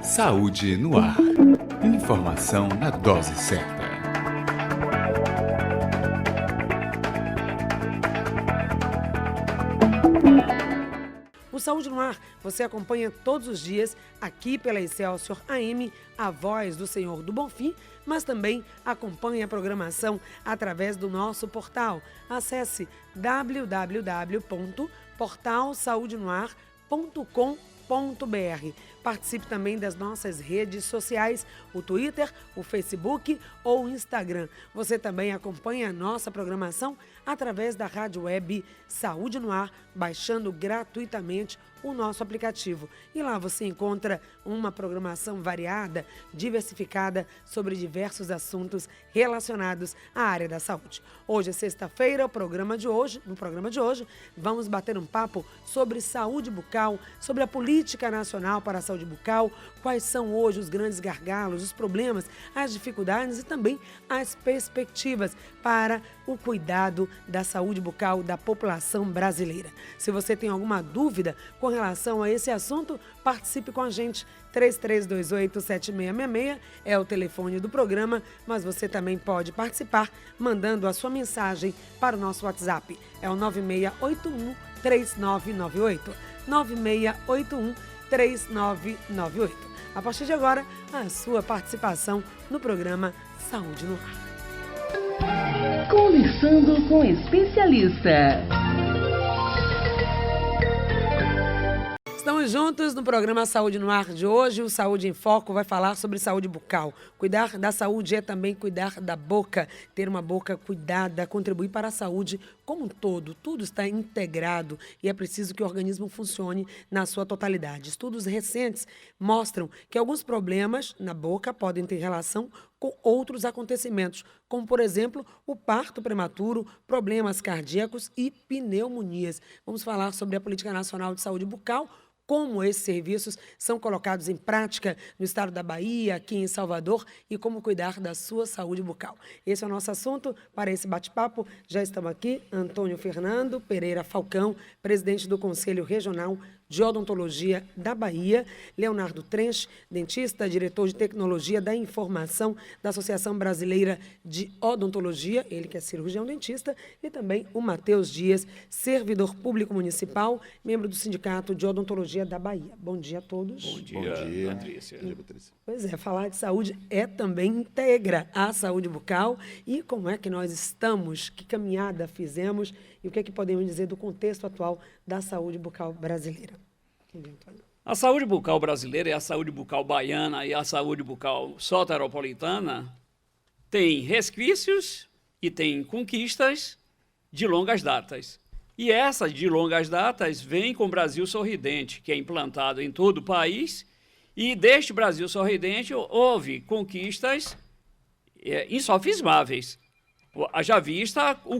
Saúde no ar. Informação na dose certa. O Saúde no Ar você acompanha todos os dias aqui pela Excelsior AM, a voz do Senhor do Bonfim, mas também acompanhe a programação através do nosso portal. Acesse www.portalsaudenoar.com.br. Participe também das nossas redes sociais, o Twitter, o Facebook ou o Instagram. Você também acompanha a nossa programação através da rádio web Saúde no Ar, baixando gratuitamente o nosso aplicativo. E lá você encontra uma programação variada, diversificada sobre diversos assuntos relacionados à área da saúde. Hoje é sexta-feira, no programa de hoje, vamos bater um papo sobre saúde bucal, sobre a política nacional para a saúde bucal, quais são hoje os grandes gargalos, os problemas, as dificuldades e também as perspectivas para o cuidado da saúde bucal da população brasileira. Se você tem alguma dúvida com relação a esse assunto, participe com a gente. 3328-7666 é o telefone do programa, mas você também pode participar mandando a sua mensagem para o nosso WhatsApp. É o 9681-3998. 9681-3998. A partir de agora, a sua participação no programa Saúde no Ar. Conversando com especialista. Estamos juntos no programa Saúde no Ar de hoje. O Saúde em Foco vai falar sobre saúde bucal. Cuidar da saúde é também cuidar da boca. Ter uma boca cuidada, contribuir para a saúde como um todo. Tudo está integrado e é preciso que o organismo funcione na sua totalidade. Estudos recentes mostram que alguns problemas na boca podem ter relação com outros acontecimentos, como, por exemplo, o parto prematuro, problemas cardíacos e pneumonias. Vamos falar sobre a Política Nacional de Saúde Bucal, como esses serviços são colocados em prática no estado da Bahia, aqui em Salvador, e como cuidar da sua saúde bucal. Esse é o nosso assunto para esse bate-papo. Já estamos aqui, Antônio Fernando Pereira Falcão, presidente do Conselho Regional de Odontologia da Bahia, Leonardo Trench, dentista, diretor de Tecnologia da Informação da Associação Brasileira de Odontologia, ele que é cirurgião dentista, e também o Matheus Dias, servidor público municipal, membro do Sindicato de Odontologia da Bahia. Bom dia a todos. Bom dia, Patrícia. Pois é, falar de saúde também integra a saúde bucal. E como é que nós estamos, que caminhada fizemos e o que é que podemos dizer do contexto atual da saúde bucal brasileira? A saúde bucal brasileira e a saúde bucal baiana e a saúde bucal soteropolitana tem resquícios e tem conquistas de longas datas. E essas de longas datas vêm com o Brasil Sorridente, que é implantado em todo o país, e deste Brasil Sorridente houve conquistas insofismáveis. Haja vista o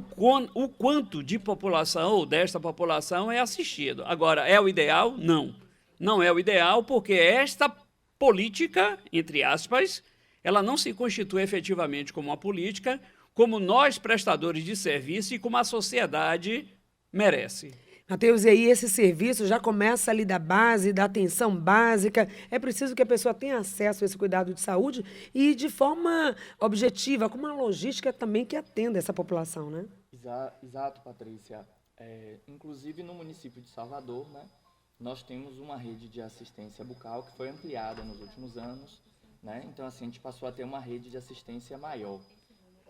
quanto de população, ou desta população, é assistido. Agora, é o ideal? Não. Não é o ideal, porque esta política, entre aspas, ela não se constitui efetivamente como uma política, como nós, prestadores de serviço, e como a sociedade merece. Matheus, e aí esse serviço já começa ali da base, da atenção básica. É preciso que a pessoa tenha acesso a esse cuidado de saúde e de forma objetiva, com uma logística também que atenda essa população, né? Exato, Patrícia. Inclusive no município de Salvador, né, nós temos uma rede de assistência bucal que foi ampliada nos últimos anos, né? Então, assim, a gente passou a ter uma rede de assistência maior.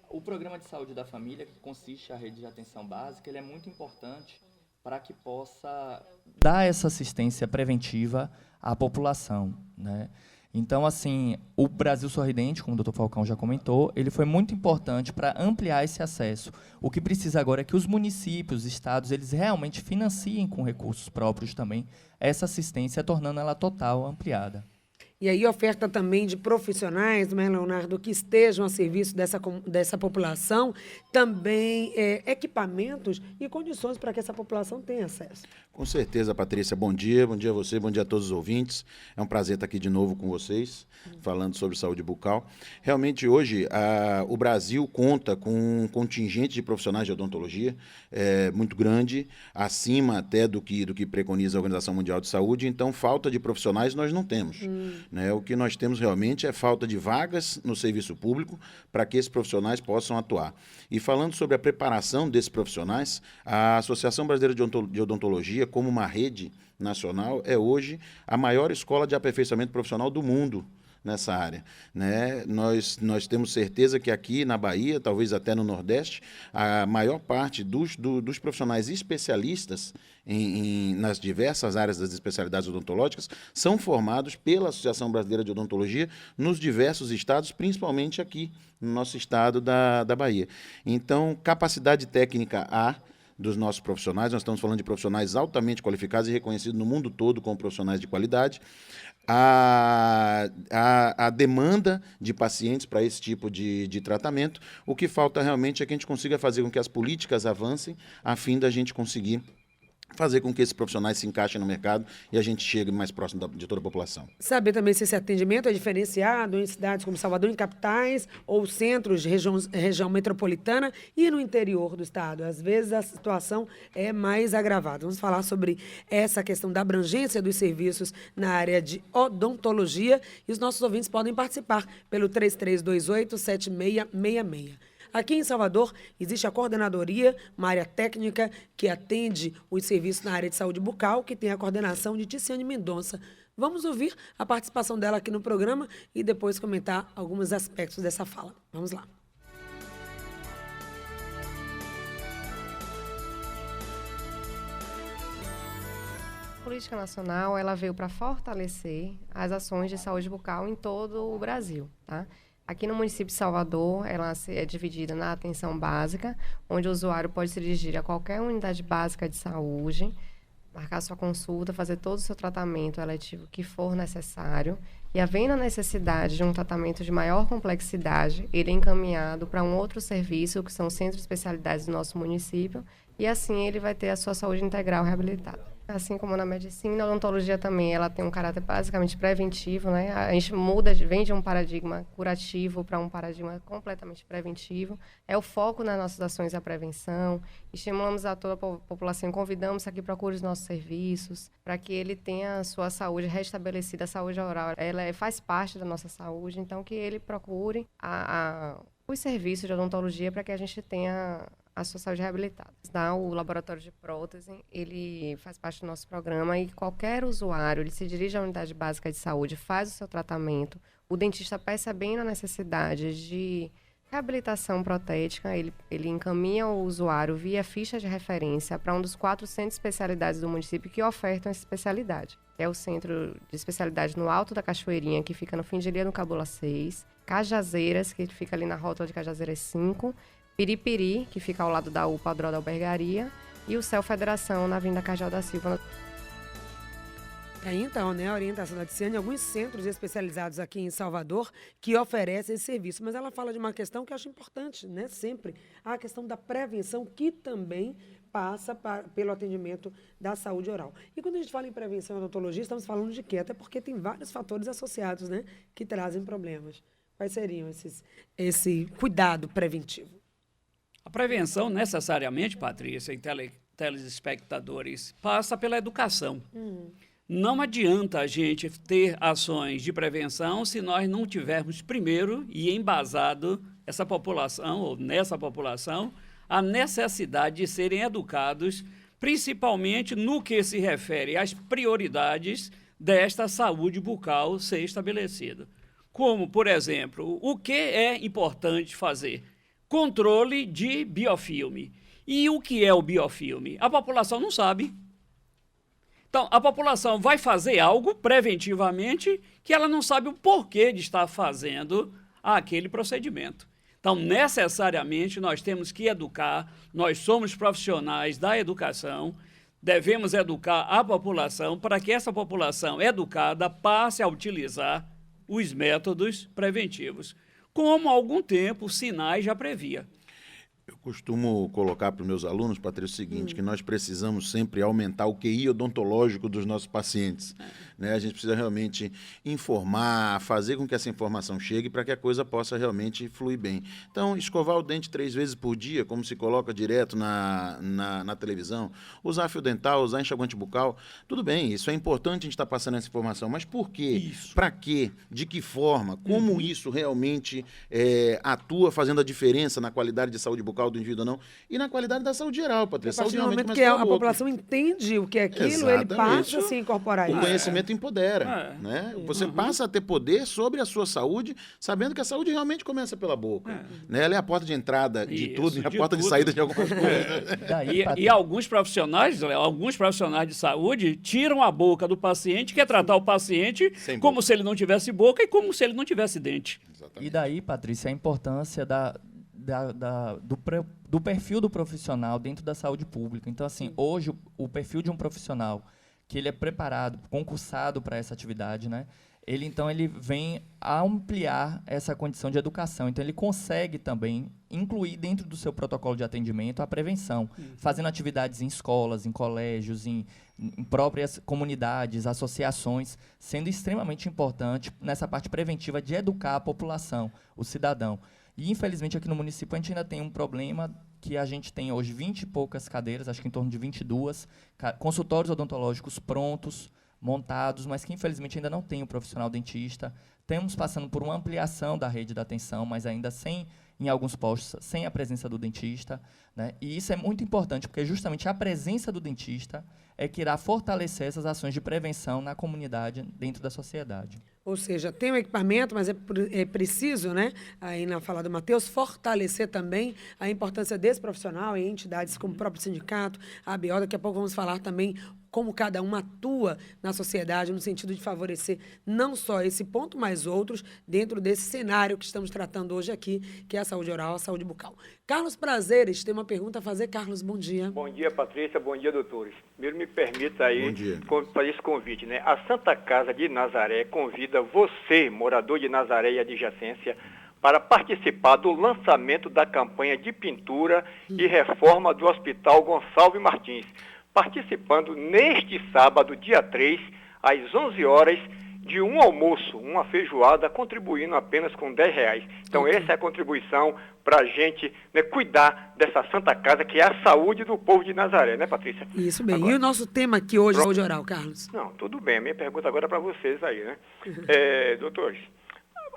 O programa de saúde da família, que consiste a rede de atenção básica, ele é muito importante para que possa dar essa assistência preventiva à população, né? Então, assim, o Brasil Sorridente, como o Dr. Falcão já comentou, ele foi muito importante para ampliar esse acesso. O que precisa agora é que os municípios, estados, eles realmente financiem com recursos próprios também essa assistência, tornando ela total, ampliada. E aí oferta também de profissionais, né, Leonardo, que estejam a serviço dessa população, também equipamentos e condições para que essa população tenha acesso. Com certeza, Patrícia. Bom dia a você, bom dia a todos os ouvintes. É um prazer estar aqui de novo com vocês, falando sobre saúde bucal. Realmente, hoje, o Brasil conta com um contingente de profissionais de odontologia muito grande, acima até do que preconiza a Organização Mundial de Saúde. Então, falta de profissionais nós não temos. Né? O que nós temos realmente é falta de vagas no serviço público para que esses profissionais possam atuar. E falando sobre a preparação desses profissionais, a Associação Brasileira de Odontologia, como uma rede nacional, é hoje a maior escola de aperfeiçoamento profissional do mundo nessa área. Né? Nós temos certeza que aqui na Bahia, talvez até no Nordeste, a maior parte dos profissionais especialistas nas diversas áreas das especialidades odontológicas são formados pela Associação Brasileira de Odontologia nos diversos estados, principalmente aqui no nosso estado da Bahia. Então, capacidade técnica há dos nossos profissionais, nós estamos falando de profissionais altamente qualificados e reconhecidos no mundo todo como profissionais de qualidade. A demanda de pacientes para esse tipo de tratamento, o que falta realmente é que a gente consiga fazer com que as políticas avancem, a fim da gente conseguir fazer com que esses profissionais se encaixem no mercado e a gente chegue mais próximo de toda a população. Saber também se esse atendimento é diferenciado em cidades como Salvador, em capitais ou centros de região metropolitana e no interior do estado. Às vezes a situação é mais agravada. Vamos falar sobre essa questão da abrangência dos serviços na área de odontologia e os nossos ouvintes podem participar pelo 3328-7666. Aqui em Salvador, existe a coordenadoria, uma área técnica que atende os serviços na área de saúde bucal, que tem a coordenação de Ticiane Mendonça. Vamos ouvir a participação dela aqui no programa e depois comentar alguns aspectos dessa fala. Vamos lá. A política nacional ela veio para fortalecer as ações de saúde bucal em todo o Brasil, tá? Aqui no município de Salvador, ela é dividida na atenção básica, onde o usuário pode se dirigir a qualquer unidade básica de saúde, marcar sua consulta, fazer todo o seu tratamento eletivo que for necessário. E havendo a necessidade de um tratamento de maior complexidade, ele é encaminhado para um outro serviço, que são os centros de especialidades do nosso município, e assim ele vai ter a sua saúde integral reabilitada. Assim como na medicina, a odontologia também ela tem um caráter basicamente preventivo, né? A gente vem de um paradigma curativo para um paradigma completamente preventivo. É o foco nas nossas ações a prevenção. Estimulamos a toda a população, convidamos a que procure os nossos serviços, para que ele tenha a sua saúde restabelecida. A saúde oral, ela faz parte da nossa saúde, então que ele procure os serviços de odontologia para que a gente tenha a sua saúde reabilitada. O laboratório de prótese, ele faz parte do nosso programa e qualquer usuário, ele se dirige à unidade básica de saúde, faz o seu tratamento, o dentista percebendo a necessidade de reabilitação protética, ele encaminha o usuário via ficha de referência para um dos 4 centros de especialidades do município que ofertam essa especialidade. É o Centro de Especialidade no Alto da Cachoeirinha, que fica no fim de linha no Cabula 6, Cajazeiras, que fica ali na rótula de Cajazeiras 5, Piripiri, que fica ao lado da UPA Adro da Albergaria, e o Céu Federação, na Avenida Cardeal da Silva. Aí, então, né, a orientação da Ticiane, alguns centros especializados aqui em Salvador que oferecem esse serviço. Mas ela fala de uma questão que eu acho importante, né, sempre, a questão da prevenção, que também passa pelo atendimento da saúde oral. E quando a gente fala em prevenção e odontologia, estamos falando de quê? Até porque tem vários fatores associados, né, que trazem problemas. Quais seriam esse cuidado preventivo? A prevenção, necessariamente, Patrícia e telespectadores, passa pela educação. Não adianta a gente ter ações de prevenção se nós não tivermos primeiro e embasado essa população, ou nessa população, a necessidade de serem educados, principalmente no que se refere às prioridades desta saúde bucal ser estabelecida. Como, por exemplo, o que é importante fazer? Controle de biofilme. E o que é o biofilme? A população não sabe. Então, a população vai fazer algo preventivamente que ela não sabe o porquê de estar fazendo aquele procedimento. Então, necessariamente, nós temos que educar, nós somos profissionais da educação, devemos educar a população para que essa população educada passe a utilizar os métodos preventivos, como há algum tempo o SINAI já previa. Eu costumo colocar para os meus alunos, Patrícia, o seguinte, que nós precisamos sempre aumentar o QI odontológico dos nossos pacientes. Né? A gente precisa realmente informar, fazer com que essa informação chegue para que a coisa possa realmente fluir bem. Então, escovar o dente 3 vezes por dia, como se coloca direto na televisão, usar fio dental, usar enxaguante bucal, tudo bem, isso é importante a gente estar passando essa informação, mas por quê? Para quê? De que forma? Como isso realmente atua fazendo a diferença na qualidade de saúde bucal do indivíduo ou não, e na qualidade da saúde geral, Patrícia. A partir do momento que a população entende o que é aquilo, ele passa a se incorporar isso. O conhecimento empodera. Né? Você passa a ter poder sobre a sua saúde, sabendo que a saúde realmente começa pela boca. Né? Ela é a porta de entrada de tudo, e a porta de saída de algumas coisas. E alguns profissionais de saúde tiram a boca do paciente, quer tratar o paciente como se ele não tivesse boca e como se ele não tivesse dente. Exatamente. E daí, Patrícia, a importância do perfil do profissional dentro da saúde pública. Então, assim, hoje o perfil de um profissional que ele é preparado, concursado para essa atividade, né? Ele vem a ampliar essa condição de educação. Então, ele consegue também incluir dentro do seu protocolo de atendimento a prevenção, fazendo atividades em escolas, em colégios, em próprias comunidades, associações, sendo extremamente importante nessa parte preventiva de educar a população, o cidadão. E, infelizmente, aqui no município a gente ainda tem um problema que a gente tem hoje 20 e poucas cadeiras, acho que em torno de 22, consultórios odontológicos prontos, montados, mas que, infelizmente, ainda não tem o profissional dentista. Estamos passando por uma ampliação da rede da atenção, mas ainda em alguns postos, sem a presença do dentista. Né? E isso é muito importante, porque justamente a presença do dentista é que irá fortalecer essas ações de prevenção na comunidade, dentro da sociedade. Ou seja, tem o equipamento, mas é preciso, né, aí na fala do Matheus, fortalecer também a importância desse profissional em entidades como o próprio sindicato, a ABO. Daqui a pouco vamos falar também como cada um atua na sociedade no sentido de favorecer não só esse ponto, mas outros dentro desse cenário que estamos tratando hoje aqui, que é a saúde oral, a saúde bucal. Carlos Prazeres tem uma pergunta a fazer. Carlos, bom dia. Bom dia, Patrícia. Bom dia, doutores. Primeiro, me permita aí fazer esse convite, né? A Santa Casa de Nazaré convida você, morador de Nazaré e adjacência, para participar do lançamento da campanha de pintura e reforma do Hospital Gonçalves Martins, participando neste sábado, dia 3, às 11 horas, de um almoço, uma feijoada, contribuindo apenas com R$10. Então, essa é a contribuição para a gente, né, cuidar dessa Santa Casa, que é a saúde do povo de Nazaré, né, Patrícia? Isso bem. Agora, e o nosso tema aqui hoje é saúde oral, Carlos? Não, tudo bem. A minha pergunta agora é para vocês aí, né? Doutores,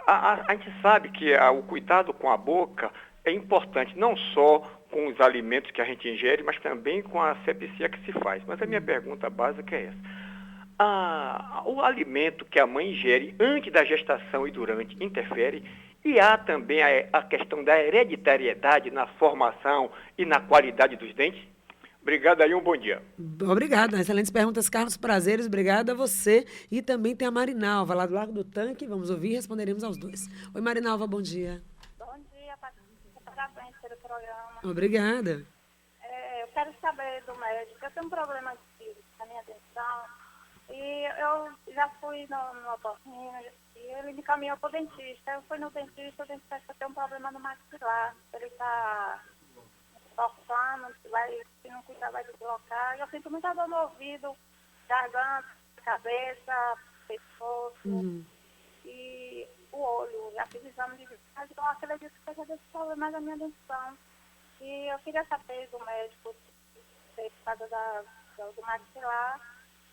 a gente sabe que o cuidado com a boca é importante, não só com os alimentos que a gente ingere, mas também com a asepsia que se faz. Mas a minha pergunta básica é essa. O alimento que a mãe ingere antes da gestação e durante interfere, e há também a questão da hereditariedade na formação e na qualidade dos dentes? Obrigado aí, um bom dia. Obrigada, excelentes perguntas, Carlos Prazeres, obrigada a você. E também tem a Marinalva, lá do Largo do Tanque, vamos ouvir e responderemos aos dois. Oi, Marinalva, bom dia. Bom dia, Patrícia, parabéns pelo programa. Obrigada. Eu quero saber do médico, eu tenho um problema na minha dentição, e eu já fui no otorrino, e ele me encaminhou para o dentista. Eu fui no dentista, o dentista tem um problema no maxilar, ele está forçando, se não cuidar vai deslocar. Eu sinto muita dor no ouvido, garganta, cabeça, pescoço e o olho. Já fiz exame de vista, mas eu acredito que seja desse problema da minha dentição. E eu queria saber do médico, por causa do maxilar,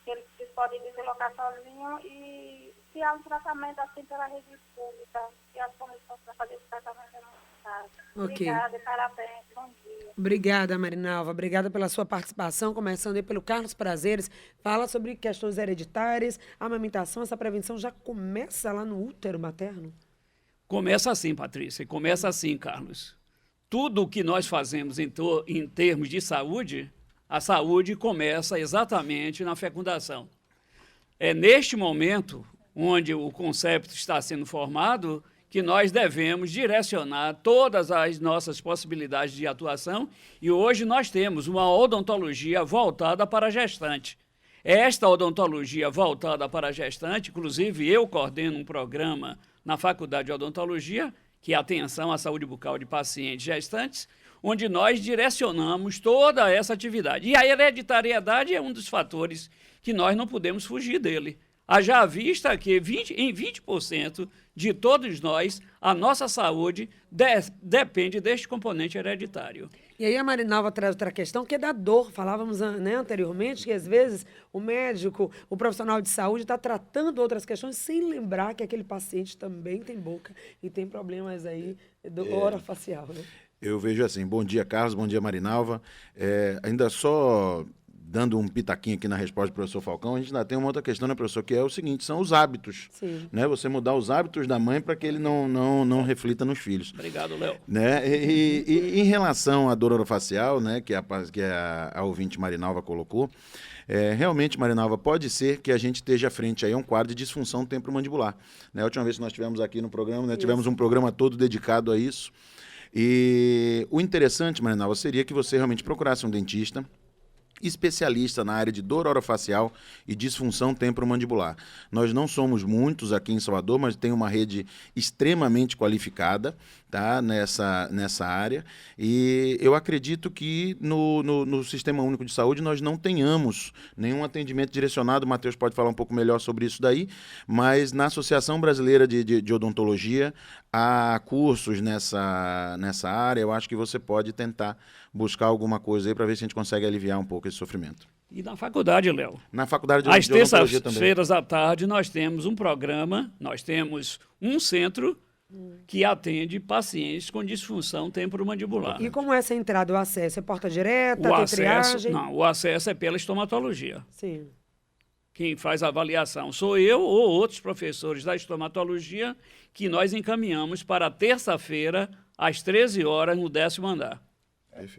que ele pode deslocar sozinho, e se há um tratamento assim pela rede pública, e as condições para fazer esse tratamento é muito caro. Okay. Obrigada e parabéns, bom dia. Obrigada, Marinalva, obrigada pela sua participação, começando aí pelo Carlos Prazeres, fala sobre questões hereditárias, a amamentação, essa prevenção já começa lá no útero materno? Começa assim, Patrícia, começa assim, Carlos. Tudo o que nós fazemos em termos de saúde, a saúde começa exatamente na fecundação. É neste momento, onde o conceito está sendo formado, que nós devemos direcionar todas as nossas possibilidades de atuação e hoje nós temos uma odontologia voltada para a gestante. Esta odontologia voltada para a gestante, inclusive eu coordeno um programa na Faculdade de Odontologia, que é Atenção à Saúde Bucal de Pacientes Gestantes, onde nós direcionamos toda essa atividade. E a hereditariedade é um dos fatores que nós não podemos fugir dele. Haja vista que em 20% de todos nós, a nossa saúde depende deste componente hereditário. E aí a Marinalva traz outra questão, que é da dor. Falávamos, né, anteriormente que, às vezes, o médico, o profissional de saúde está tratando outras questões sem lembrar que aquele paciente também tem boca e tem problemas aí do orofacial, né? Eu vejo assim, bom dia, Carlos, bom dia, Marinalva. Ainda só dando um pitaquinho aqui na resposta do professor Falcão, a gente ainda tem uma outra questão, né, professor, que é o seguinte, são os hábitos. Sim. Né? Você mudar os hábitos da mãe para que ele não reflita nos filhos. Obrigado, Léo. Né? E em relação à dor orofacial, né, que a ouvinte Marinalva colocou, realmente, Marinalva, pode ser que a gente esteja frente aí a um quadro de disfunção temporomandibular. Né? A última vez que nós tivemos aqui no programa, né, tivemos um programa todo dedicado a isso. E o interessante, Marinalva, seria que você realmente procurasse um dentista especialista na área de dor orofacial e disfunção temporomandibular. Nós não somos muitos aqui em Salvador, mas tem uma rede extremamente qualificada, tá, nessa área, e eu acredito que no Sistema Único de Saúde nós não tenhamos nenhum atendimento direcionado. O Matheus pode falar um pouco melhor sobre isso daí, mas na Associação Brasileira de Odontologia há cursos nessa área. Eu acho que você pode tentar buscar alguma coisa aí para ver se a gente consegue aliviar um pouco esse sofrimento. E na faculdade, Léo? Na faculdade de Às odontologia também. terças-feiras à tarde nós temos um programa, nós temos um centro que atende pacientes com disfunção temporomandibular. E como é essa entrada, o acesso? É porta direta, tem triagem? Não, o acesso é pela estomatologia. Sim. Quem faz a avaliação sou eu ou outros professores da estomatologia que nós encaminhamos para terça-feira, às 13 horas, no 10º andar.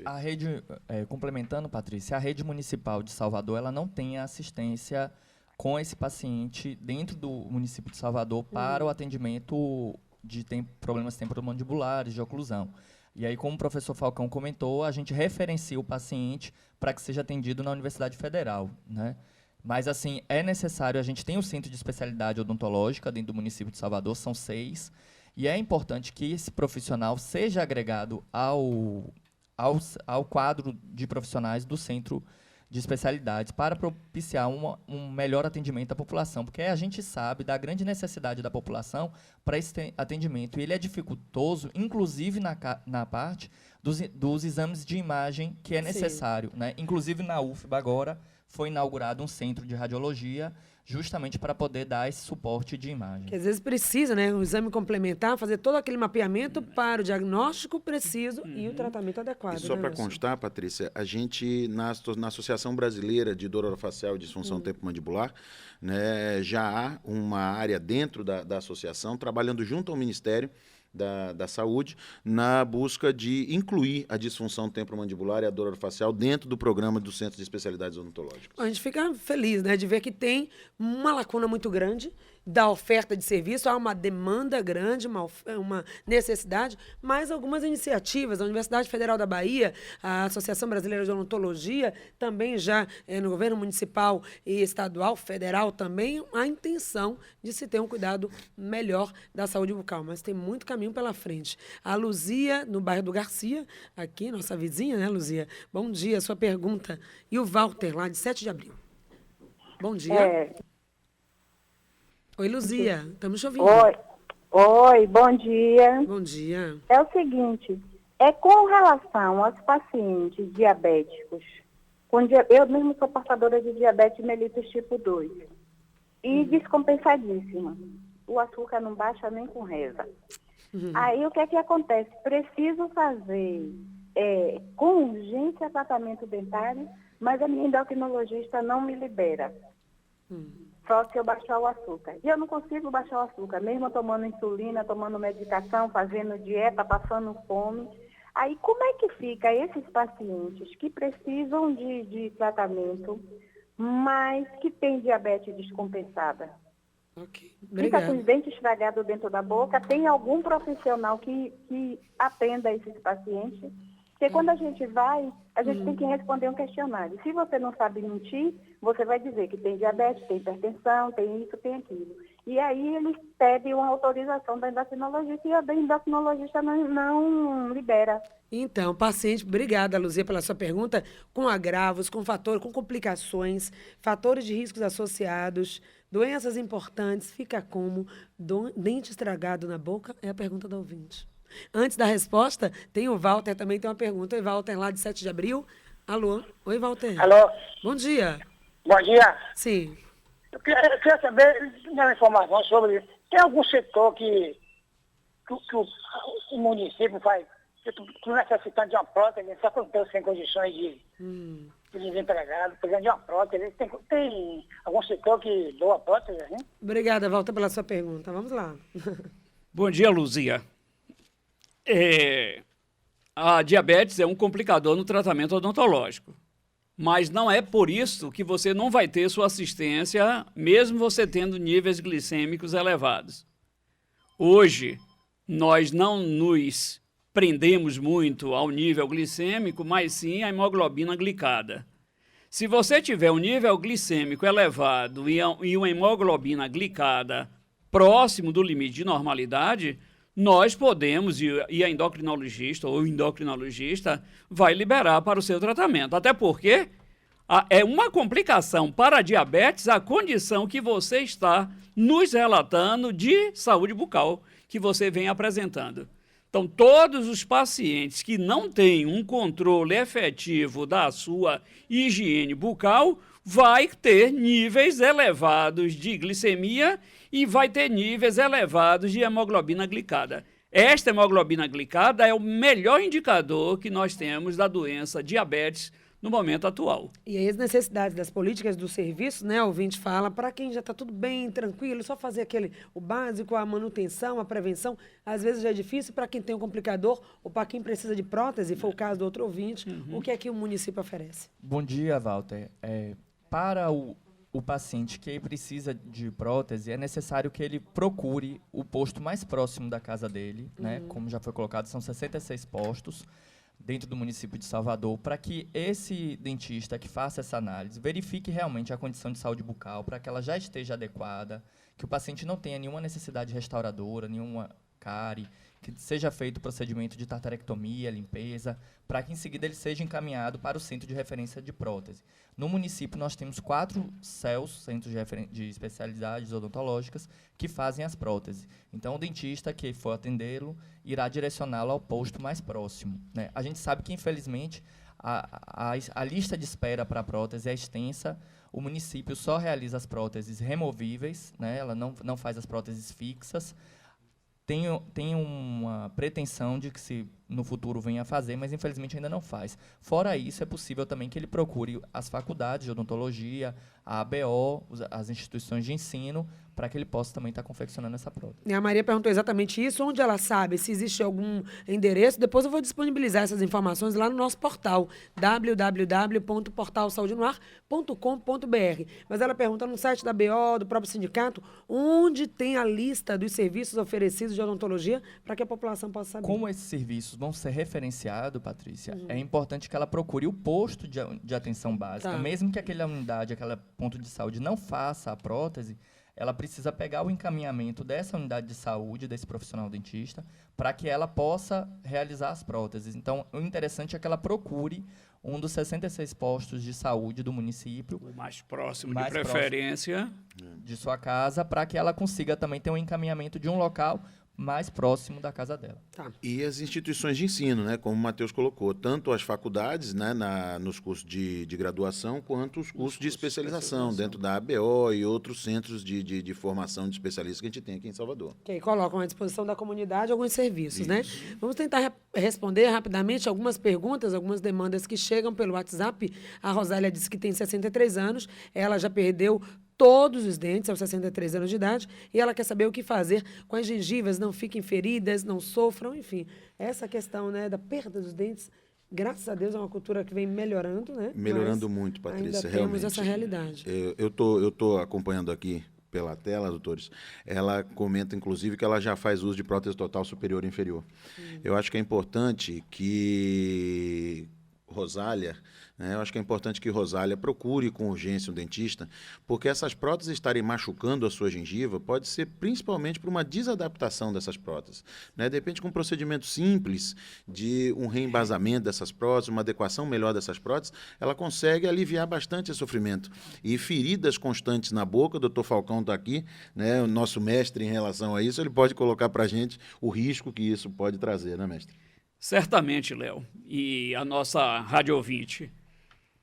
A rede, complementando, Patrícia, a rede municipal de Salvador, ela não tem assistência com esse paciente dentro do município de Salvador para o atendimento de problemas temporomandibulares, de oclusão. E aí, como o professor Falcão comentou, a gente referencia o paciente para que seja atendido na Universidade Federal, né? Mas, assim, é necessário, a gente tem o Centro de Especialidade Odontológica dentro do município de Salvador, são 6, e é importante que esse profissional seja agregado ao quadro de profissionais do Centro de Especialidades para propiciar um melhor atendimento à população, porque a gente sabe da grande necessidade da população para esse atendimento, e ele é dificultoso, inclusive na parte dos exames de imagem que é necessário, né? Inclusive na UFBA agora foi inaugurado um centro de radiologia justamente para poder dar esse suporte de imagem. Que às vezes precisa, né, um exame complementar, fazer todo aquele mapeamento para o diagnóstico preciso e o tratamento adequado. E só, né, para constar, Patrícia, a gente, na Associação Brasileira de Dor Orofacial e Disfunção Temporomandibular, né, já há uma área dentro da associação, trabalhando junto ao Ministério da Saúde, na busca de incluir a disfunção temporomandibular e a dor orofacial dentro do programa do Centro de Especialidades Odontológicas. A gente fica feliz, né, de ver que tem uma lacuna muito grande da oferta de serviço, há uma demanda grande, uma necessidade, mas algumas iniciativas, a Universidade Federal da Bahia, a Associação Brasileira de Odontologia, também já no governo municipal e estadual, federal também, a intenção de se ter um cuidado melhor da saúde bucal, mas tem muito caminho pela frente. A Luzia, no bairro do Garcia, aqui, nossa vizinha, né, Luzia? Bom dia, sua pergunta. E o Walter, lá de 7 de abril. Bom dia. Oi, Luzia, estamos te ouvindo. Oi, bom dia. Bom dia. É o seguinte, com relação aos pacientes diabéticos, eu mesmo sou portadora de diabetes mellitus tipo 2 e descompensadíssima. O açúcar não baixa nem com reza. Aí o que é que acontece? Preciso fazer com urgência tratamento dentário, mas a minha endocrinologista não me libera. Só se eu baixar o açúcar. E eu não consigo baixar o açúcar, mesmo tomando insulina, tomando medicação, fazendo dieta, passando fome. Aí, como é que fica esses pacientes que precisam de tratamento, mas que têm diabetes descompensada? Ok, Fica obrigada. com os dentes estragados dentro da boca, tem algum profissional que atenda esses pacientes? Porque quando a gente vai, a gente tem que responder um questionário. Se você não sabe mentir, você vai dizer que tem diabetes, tem hipertensão, tem isso, tem aquilo. E aí eles pedem uma autorização da endocrinologista e a endocrinologista não libera. Então, paciente, obrigada, Luzia, pela sua pergunta, com agravos, com fatores, com complicações, fatores de riscos associados, doenças importantes, fica como dente estragado na boca? É a pergunta do ouvinte. Antes da resposta, tem o Walter, também tem uma pergunta. Oi, Walter, lá de 7 de abril. Alô? Oi, Walter. Alô? Bom dia. Bom dia. Sim. Eu queria saber, uma informação sobre, tem algum setor que o município faz, que tu necessitando de uma prótese, só que eu estou sem condições de desempregado, precisando de uma prótese, tem algum setor que doa prótese, né? Obrigada, Walter, pela sua pergunta. Vamos lá. Bom dia, Luzia. A diabetes é um complicador no tratamento odontológico. Mas não é por isso que você não vai ter sua assistência, mesmo você tendo níveis glicêmicos elevados. Hoje, nós não nos prendemos muito ao nível glicêmico, mas sim à hemoglobina glicada. Se você tiver um nível glicêmico elevado e uma hemoglobina glicada próximo do limite de normalidade, nós podemos, e a endocrinologista ou o endocrinologista vai liberar para o seu tratamento. Até porque é uma complicação para a diabetes a condição que você está nos relatando de saúde bucal que você vem apresentando. Então, todos os pacientes que não têm um controle efetivo da sua higiene bucal vai ter níveis elevados de glicemia e vai ter níveis elevados de hemoglobina glicada. Esta hemoglobina glicada é o melhor indicador que nós temos da doença diabetes no momento atual. E aí as necessidades das políticas do serviço, né, o ouvinte fala, para quem já está tudo bem, tranquilo, só fazer o básico, a manutenção, a prevenção, às vezes já é difícil para quem tem um complicador ou para quem precisa de prótese, foi o caso do outro ouvinte, o que é que o município oferece? Bom dia, Walter. Para o paciente que precisa de prótese, é necessário que ele procure o posto mais próximo da casa dele, né? Como já foi colocado, são 66 postos dentro do município de Salvador, para que esse dentista que faça essa análise verifique realmente a condição de saúde bucal, para que ela já esteja adequada, que o paciente não tenha nenhuma necessidade restauradora, nenhuma cárie, que seja feito o procedimento de tartarectomia, limpeza, para que em seguida ele seja encaminhado para o centro de referência de prótese. No município nós temos 4 CELS, Centros de Especialidades Odontológicas, que fazem as próteses. Então o dentista que for atendê-lo irá direcioná-lo ao posto mais próximo, né? A gente sabe que, infelizmente, a lista de espera para a prótese é extensa. O município só realiza as próteses removíveis, né? Ela não faz as próteses fixas. Tem uma pretensão de que se no futuro venha a fazer, mas infelizmente ainda não faz. Fora isso, é possível também que ele procure as faculdades de odontologia, a ABO, as instituições de ensino, para que ele possa também estar confeccionando essa prótese. E a Maria perguntou exatamente isso, onde ela sabe, se existe algum endereço. Depois eu vou disponibilizar essas informações lá no nosso portal, www.portalsaudenoar.com.br. Mas ela pergunta no site da BO, do próprio sindicato, onde tem a lista dos serviços oferecidos de odontologia para que a população possa saber. Como esses serviços vão ser referenciados, Patrícia, é importante que ela procure o posto de atenção básica. Tá. Mesmo que aquela unidade, aquele ponto de saúde não faça a prótese, ela precisa pegar o encaminhamento dessa unidade de saúde, desse profissional dentista, para que ela possa realizar as próteses. Então, o interessante é que ela procure um dos 66 postos de saúde do município. O mais próximo, de preferência. De sua casa, para que ela consiga também ter um encaminhamento de um local mais próximo da casa dela. Tá. E as instituições de ensino, né, como o Matheus colocou, tanto as faculdades, né, nos cursos de graduação, quanto os cursos de especialização, dentro da ABO e outros centros de formação de especialistas que a gente tem aqui em Salvador. Que colocam à disposição da comunidade alguns serviços, né? Vamos tentar responder rapidamente algumas perguntas, algumas demandas que chegam pelo WhatsApp. A Rosália disse que tem 63 anos, ela já perdeu todos os dentes aos 63 anos de idade e ela quer saber o que fazer com as gengivas, não fiquem feridas, não sofram, enfim. Essa questão, né, da perda dos dentes, graças a Deus, é uma cultura que vem melhorando, né? Melhorando muito, Patrícia, ainda realmente. temos essa realidade. Eu tô acompanhando aqui pela tela, doutores, ela comenta, inclusive, que ela já faz uso de prótese total superior e inferior. Eu acho que é importante que Rosália, né, eu acho que é importante que Rosália procure com urgência um dentista, porque essas próteses estarem machucando a sua gengiva pode ser principalmente por uma desadaptação dessas próteses. Né? De repente, com um procedimento simples de um reembasamento dessas próteses, uma adequação melhor dessas próteses, ela consegue aliviar bastante esse sofrimento. E feridas constantes na boca, o doutor Falcão está aqui, né, o nosso mestre em relação a isso, ele pode colocar para a gente o risco que isso pode trazer, né, mestre? Certamente, Léo, e a nossa rádio ouvinte,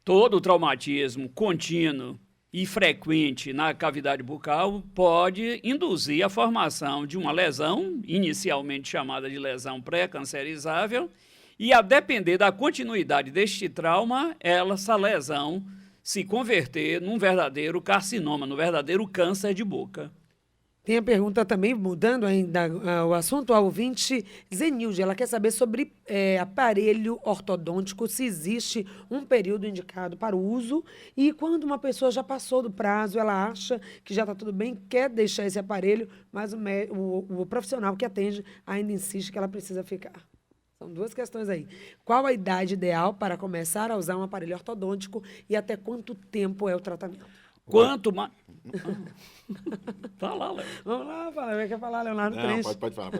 todo traumatismo contínuo e frequente na cavidade bucal pode induzir a formação de uma lesão, inicialmente chamada de lesão pré-cancerizável, e a depender da continuidade deste trauma, essa lesão se converter num verdadeiro carcinoma, num verdadeiro câncer de boca. Tem a pergunta também, mudando ainda o assunto, a ouvinte Zenilde, ela quer saber sobre aparelho ortodôntico, se existe um período indicado para o uso e quando uma pessoa já passou do prazo, ela acha que já está tudo bem, quer deixar esse aparelho, mas o profissional que atende ainda insiste que ela precisa ficar. São duas questões aí. Qual a idade ideal para começar a usar um aparelho ortodôntico e até quanto tempo é o tratamento? Quanto mais... Fala, Léo. Vamos lá, quer falar, Leonardo? Não, pode falar.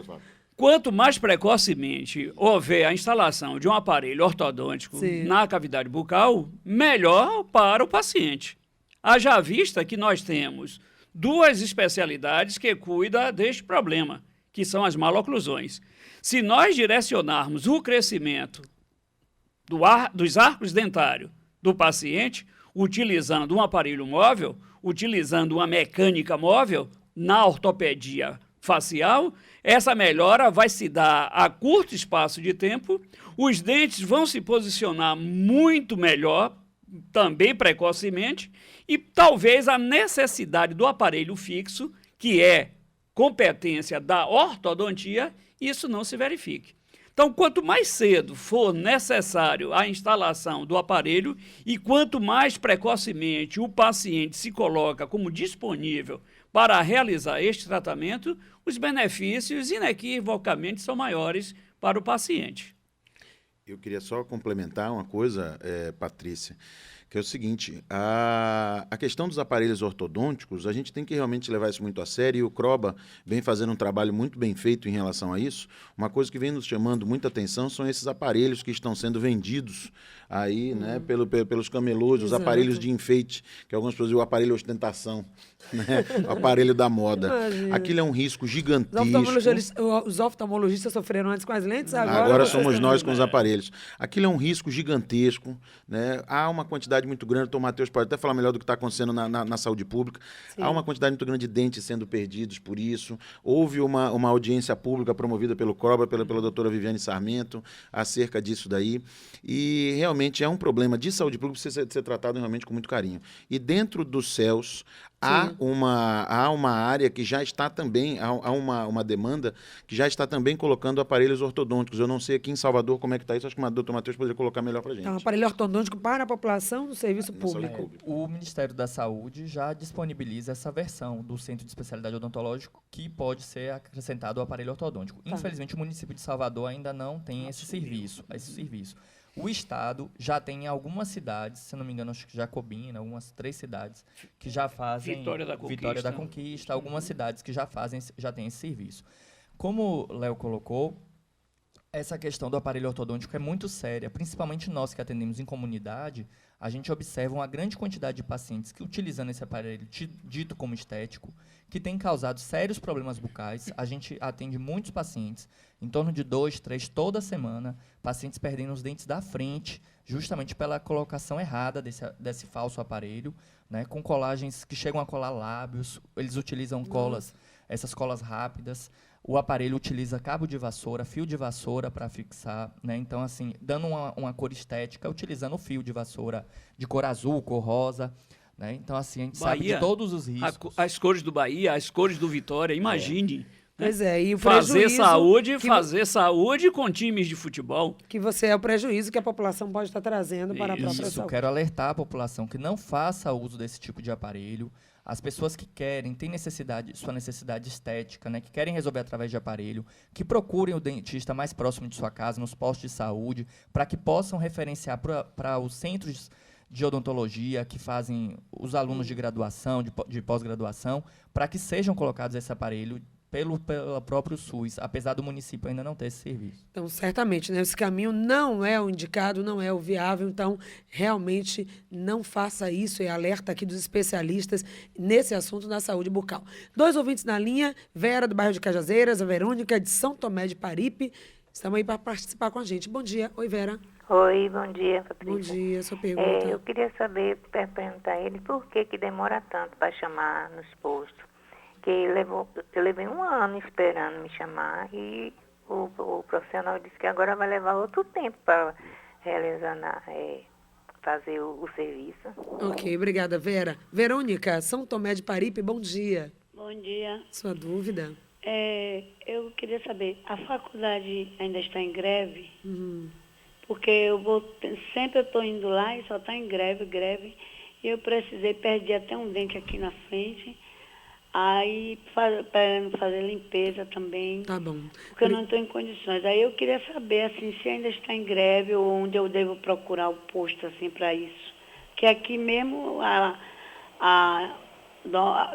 Quanto mais precocemente houver a instalação de um aparelho ortodôntico na cavidade bucal, melhor para o paciente. Haja vista que nós temos duas especialidades que cuidam deste problema, que são as maloclusões. Se nós direcionarmos o crescimento dos arcos dentários do paciente, utilizando um aparelho móvel, utilizando uma mecânica móvel na ortopedia facial, essa melhora vai se dar a curto espaço de tempo, os dentes vão se posicionar muito melhor, também precocemente, e talvez a necessidade do aparelho fixo, que é competência da ortodontia, isso não se verifique. Então, quanto mais cedo for necessário a instalação do aparelho e quanto mais precocemente o paciente se coloca como disponível para realizar este tratamento, os benefícios inequivocamente são maiores para o paciente. Eu queria só complementar uma coisa, Patrícia, que é o seguinte, a questão dos aparelhos ortodônticos, a gente tem que realmente levar isso muito a sério, e o CROBA vem fazendo um trabalho muito bem feito em relação a isso. Uma coisa que vem nos chamando muita atenção são esses aparelhos que estão sendo vendidos aí, né, pelos camelôs, os aparelhos de enfeite, que algumas pessoas dizem o aparelho ostentação, né, o aparelho da moda. Imagina. Aquilo é um risco gigantesco. Os oftalmologistas sofreram antes com as lentes, agora somos nós com os aparelhos. Aquilo é um risco gigantesco, né? Há uma quantidade muito grande, o Dr. Matheus pode até falar melhor do que está acontecendo na saúde pública. Sim. Há uma quantidade muito grande de dentes sendo perdidos por isso. Houve uma audiência pública promovida pelo CROBA, pela doutora Viviane Sarmento, acerca disso daí. E realmente é um problema de saúde pública que precisa ser tratado realmente com muito carinho. E dentro dos CELS, há uma área que já está também, há uma demanda que já está também colocando aparelhos ortodônticos. Eu não sei aqui em Salvador como é que está isso, acho que o doutor Matheus poderia colocar melhor para a gente. Então, aparelho ortodôntico para a população do serviço público. O Ministério da Saúde já disponibiliza essa versão do Centro de Especialidade Odontológico que pode ser acrescentado ao aparelho ortodôntico. Infelizmente, o município de Salvador ainda não tem esse serviço. O Estado já tem em algumas cidades, se não me engano, acho que Jacobina, algumas 3 cidades, que já fazem... Vitória da Conquista, algumas cidades que já têm esse serviço. Como o Léo colocou, essa questão do aparelho ortodôntico é muito séria, principalmente nós que atendemos em comunidade, a gente observa uma grande quantidade de pacientes que, utilizando esse aparelho dito como estético, que tem causado sérios problemas bucais. A gente atende muitos pacientes, em torno de 2, 3, toda semana, pacientes perdendo os dentes da frente, justamente pela colocação errada desse falso aparelho, né, com colagens que chegam a colar lábios, eles utilizam essas colas rápidas. O aparelho utiliza cabo de vassoura, fio de vassoura para fixar, né? Então, assim, dando uma cor estética, utilizando o fio de vassoura de cor azul, cor rosa, né? Então, assim, a gente sabe de todos os riscos. As cores do Bahia, as cores do Vitória, imagine. Pois é, e o fazer saúde com times de futebol. Que é o prejuízo que a população pode estar trazendo para a própria saúde. Quero alertar a população que não faça uso desse tipo de aparelho. As pessoas que têm sua necessidade estética, né, que querem resolver através de aparelho, que procurem o dentista mais próximo de sua casa, nos postos de saúde, para que possam referenciar para os centros de odontologia que fazem os alunos de graduação, de pós-graduação, para que sejam colocados esse aparelho pelo próprio SUS, apesar do município ainda não ter esse serviço. Então, certamente, né, esse caminho não é o indicado, não é o viável, então, realmente, não faça isso, é alerta aqui dos especialistas nesse assunto da saúde bucal. 2 ouvintes na linha, Vera, do bairro de Cajazeiras, a Verônica, de São Tomé de Paripe, estão aí para participar com a gente. Bom dia. Oi, Vera. Oi, bom dia, Patrícia. Bom dia, sua pergunta. Eu queria saber, perguntar a ele por que demora tanto para chamar nos postos. Que eu levei 1 ano esperando me chamar e o profissional disse que agora vai levar outro tempo para realizar, fazer o serviço. Ok, obrigada, Vera. Verônica, São Tomé de Paripe, bom dia. Bom dia. Sua dúvida? Eu queria saber, a faculdade ainda está em greve? Porque sempre eu estou indo lá e só está em greve, e eu perdi até um dente aqui na frente. Aí, para fazer limpeza também. Tá bom. Porque eu não estou em condições. Aí eu queria saber, assim, se ainda está em greve ou onde eu devo procurar o posto, assim, para isso. Que aqui mesmo,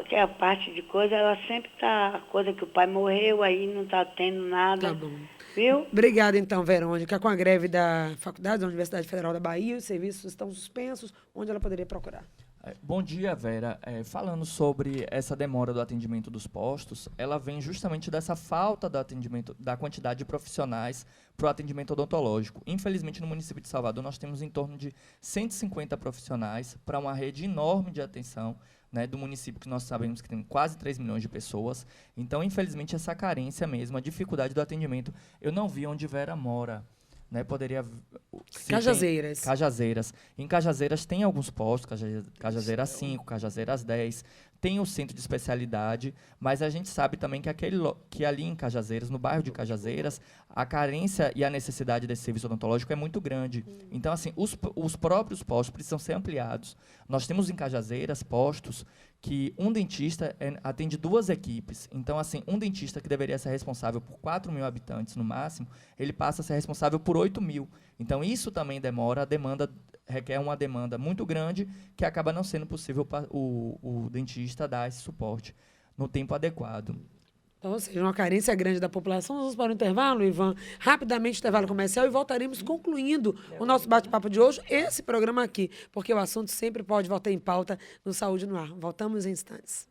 que é a parte de coisa, ela sempre está... Coisa que o pai morreu, aí não está tendo nada. Tá bom. Viu? Obrigada, então, Verônica. Com a greve da faculdade da Universidade Federal da Bahia, os serviços estão suspensos. Onde ela poderia procurar? Bom dia, Vera. Falando sobre essa demora do atendimento dos postos, ela vem justamente dessa falta do atendimento, da quantidade de profissionais para o atendimento odontológico. Infelizmente, no município de Salvador, nós temos em torno de 150 profissionais para uma rede enorme de atenção, né, do município, que nós sabemos que tem quase 3 milhões de pessoas. Então, infelizmente, essa carência mesmo, a dificuldade do atendimento. Eu não vi onde Vera mora. Né, poderia... Cajazeiras. Cajazeiras. Em Cajazeiras tem alguns postos, Cajazeiras 5, Cajazeiras 10, tem o centro de especialidade, mas a gente sabe também que ali em Cajazeiras, no bairro de Cajazeiras, a carência e a necessidade desse serviço odontológico é muito grande. Então, assim, os próprios postos precisam ser ampliados. Nós temos em Cajazeiras postos que um dentista atende 2 equipes. Então, assim, um dentista que deveria ser responsável por 4 mil habitantes no máximo, ele passa a ser responsável por 8 mil. Então, isso também requer uma demanda muito grande, que acaba não sendo possível para o dentista dar esse suporte no tempo adequado. Então, ou seja, uma carência grande da população. Vamos para o intervalo, Ivan. Rapidamente, intervalo comercial, e voltaremos concluindo o nosso bate-papo de hoje, esse programa aqui, porque o assunto sempre pode voltar em pauta no Saúde no Ar. Voltamos em instantes.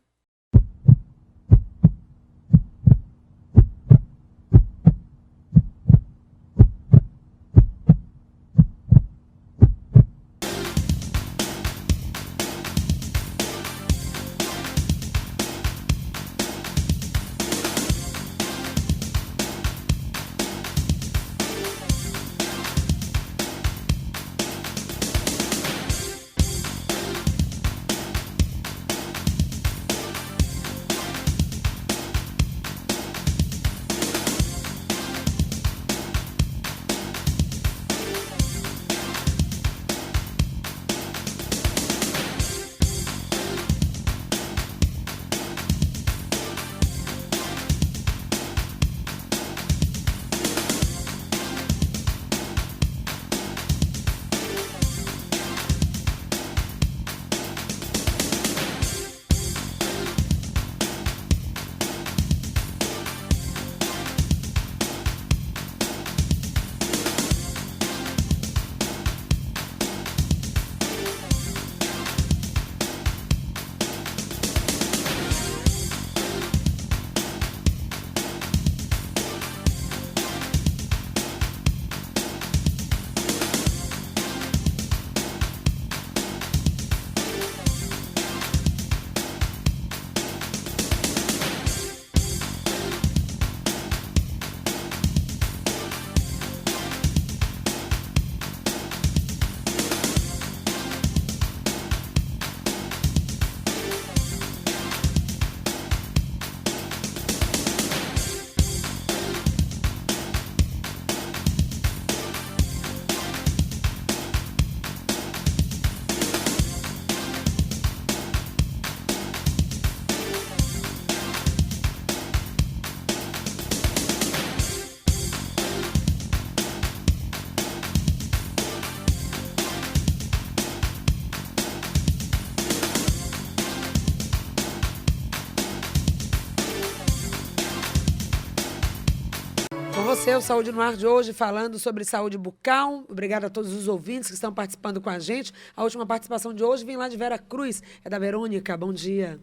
Com você, o Saúde no Ar de hoje, falando sobre saúde bucal. Obrigada a todos os ouvintes que estão participando com a gente. A última participação de hoje vem lá de Vera Cruz, é da Verônica. Bom dia.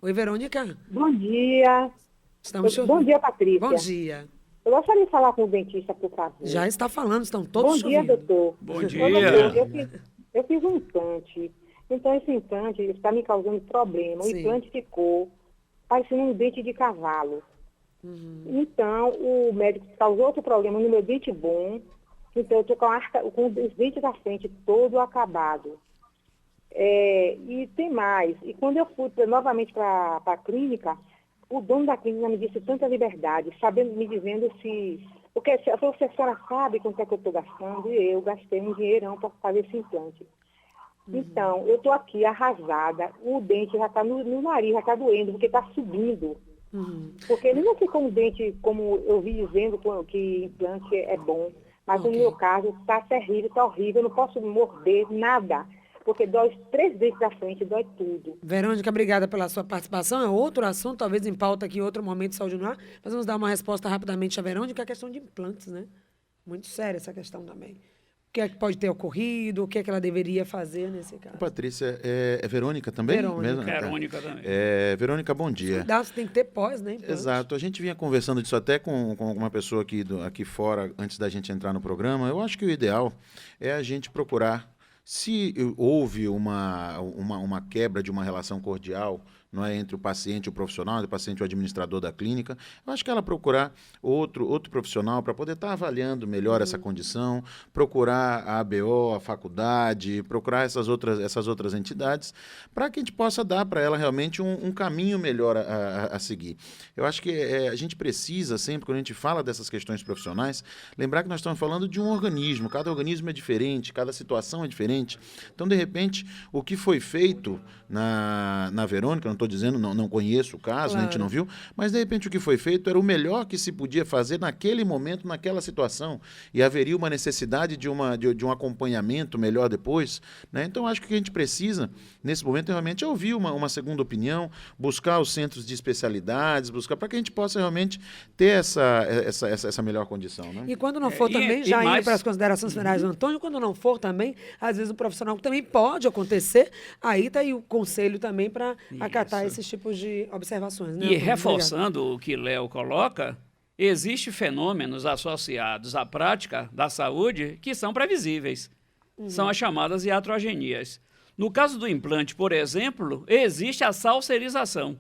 Oi, Verônica. Bom dia. Bom dia, Patrícia. Bom dia. Eu gostaria de falar com o dentista, por favor. Já está falando, estão todos Bom dia, doutor. Bom dia. Doutor, eu fiz um implante. Então, esse implante está me causando problema. Sim. O implante ficou parecendo um dente de cavalo. Então, o médico causou outro problema no meu dente bom. Então, eu estou com os dentes da frente todo acabado. E tem mais. E quando eu fui novamente para a clínica, o dono da clínica me disse tanta liberdade, me dizendo se... Porque se a senhora sabe quanto é que eu estou gastando, e eu gastei um dinheirão para fazer esse implante. Então, eu estou aqui arrasada, o dente já está no nariz, já está doendo, porque está subindo. Porque ele não fica um dente, como eu vi dizendo, que implante é bom. Mas no meu caso, está terrível, está horrível, eu não posso morder nada. Porque dói 3 dentes da frente, dói tudo. Verônica, obrigada pela sua participação. É outro assunto, talvez em pauta aqui, em outro momento de Saúde no Ar. Mas vamos dar uma resposta rapidamente a Verônica, a questão de implantes, né? Muito séria essa questão também. O que é que pode ter ocorrido? O que é que ela deveria fazer nesse caso? Patrícia, é Verônica também? Verônica também. Verônica, bom dia. Cuidado, você tem que ter pós, né? Implante. Exato. A gente vinha conversando disso até com uma pessoa aqui fora, antes da gente entrar no programa. Eu acho que o ideal é a gente procurar, se houve uma quebra de uma relação cordial, não é, entre o paciente e o profissional, entre o paciente e o administrador da clínica, eu acho que ela procurar outro profissional para poder estar avaliando melhor essa condição, procurar a ABO, a faculdade, procurar essas outras entidades, para que a gente possa dar para ela realmente um caminho melhor a seguir. Eu acho que a gente precisa sempre, quando a gente fala dessas questões profissionais, lembrar que nós estamos falando de um organismo, cada organismo é diferente, cada situação é diferente. Então, de repente, o que foi feito na Verônica, não estou dizendo, não conheço o caso, claro, a gente não viu, mas de repente o que foi feito era o melhor que se podia fazer naquele momento, naquela situação, e haveria uma necessidade de um acompanhamento melhor depois, né? Então acho que o que a gente precisa nesse momento realmente é ouvir uma segunda opinião, buscar os centros de especialidades, para que a gente possa realmente ter essa melhor condição, né? E quando não for também, já indo para as considerações finais do Antônio, quando não for também, às vezes o profissional também pode acontecer, aí está aí o conselho também para acatar esses tipos de observações. Né, e reforçando o que Léo coloca, existem fenômenos associados à prática da saúde que são previsíveis. São as chamadas iatrogenias. No caso do implante, por exemplo, existe a salserização.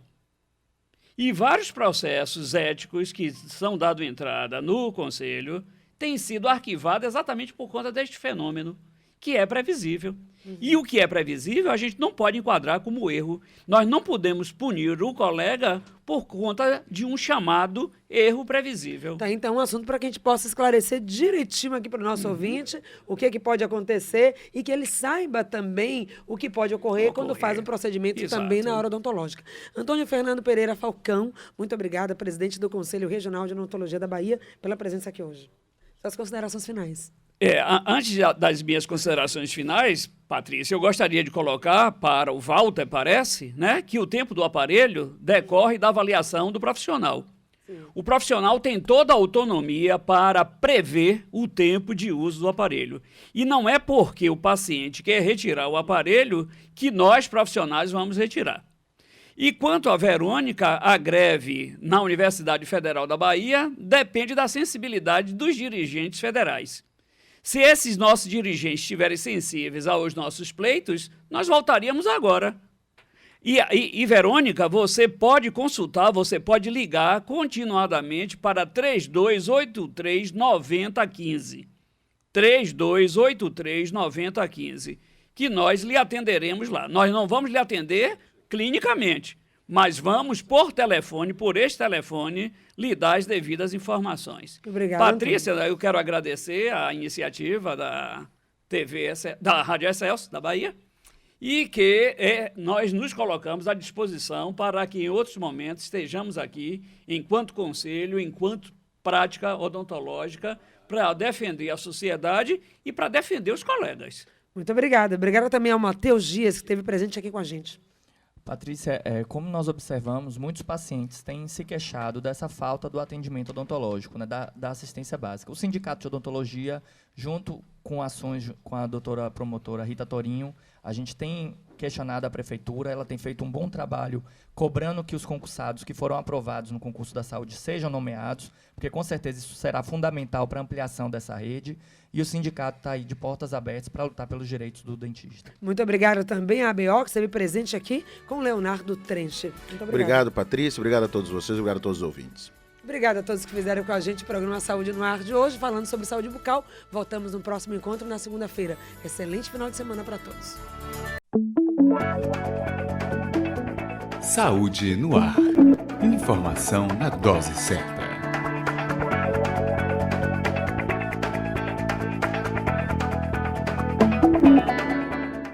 E vários processos éticos que são dados entrada no Conselho têm sido arquivados exatamente por conta deste fenômeno, que é previsível. E o que é previsível, a gente não pode enquadrar como erro. Nós não podemos punir o colega por conta de um chamado erro previsível. Tá, então, um assunto para que a gente possa esclarecer direitinho aqui para o nosso ouvinte o que pode acontecer e que ele saiba também o que pode ocorrer quando faz um procedimento também na hora odontológica. Antônio Fernando Pereira Falcão, muito obrigada, presidente do Conselho Regional de Odontologia da Bahia, pela presença aqui hoje. Suas considerações finais. Antes das minhas considerações finais, Patrícia, eu gostaria de colocar para o Walter, parece, né, que o tempo do aparelho decorre da avaliação do profissional. Sim. O profissional tem toda a autonomia para prever o tempo de uso do aparelho. E não é porque o paciente quer retirar o aparelho que nós, profissionais, vamos retirar. E quanto à Verônica, a greve na Universidade Federal da Bahia depende da sensibilidade dos dirigentes federais. Se esses nossos dirigentes estiverem sensíveis aos nossos pleitos, nós voltaríamos agora. E Verônica, você pode consultar, você pode ligar continuadamente para 3283-9015. 3283-9015, que nós lhe atenderemos lá. Nós não vamos lhe atender clinicamente, mas vamos por telefone, por este telefone, lhe dar as devidas informações. Obrigada. Patrícia, eu quero agradecer a iniciativa da da Rádio Excelsior, da Bahia, e que nós nos colocamos à disposição para que em outros momentos estejamos aqui, enquanto conselho, enquanto prática odontológica, para defender a sociedade e para defender os colegas. Muito obrigada. Obrigada também ao Matheus Dias, que esteve presente aqui com a gente. Patrícia, como nós observamos, muitos pacientes têm se queixado dessa falta do atendimento odontológico, né, da assistência básica. O Sindicato de Odontologia, junto com ações com a doutora promotora Rita Torinho, a gente tem questionado a prefeitura, ela tem feito um bom trabalho cobrando que os concursados que foram aprovados no concurso da saúde sejam nomeados, porque com certeza isso será fundamental para a ampliação dessa rede, e o sindicato está aí de portas abertas para lutar pelos direitos do dentista. Muito obrigada também à ABO, que esteve presente aqui com Leonardo Trencher. Muito obrigado, Patrícia. Obrigado a todos vocês, obrigado a todos os ouvintes. Obrigada a todos que fizeram com a gente o programa Saúde no Ar de hoje, falando sobre saúde bucal. Voltamos no próximo encontro na segunda-feira. Excelente final de semana para todos. Saúde no Ar. Informação na dose certa.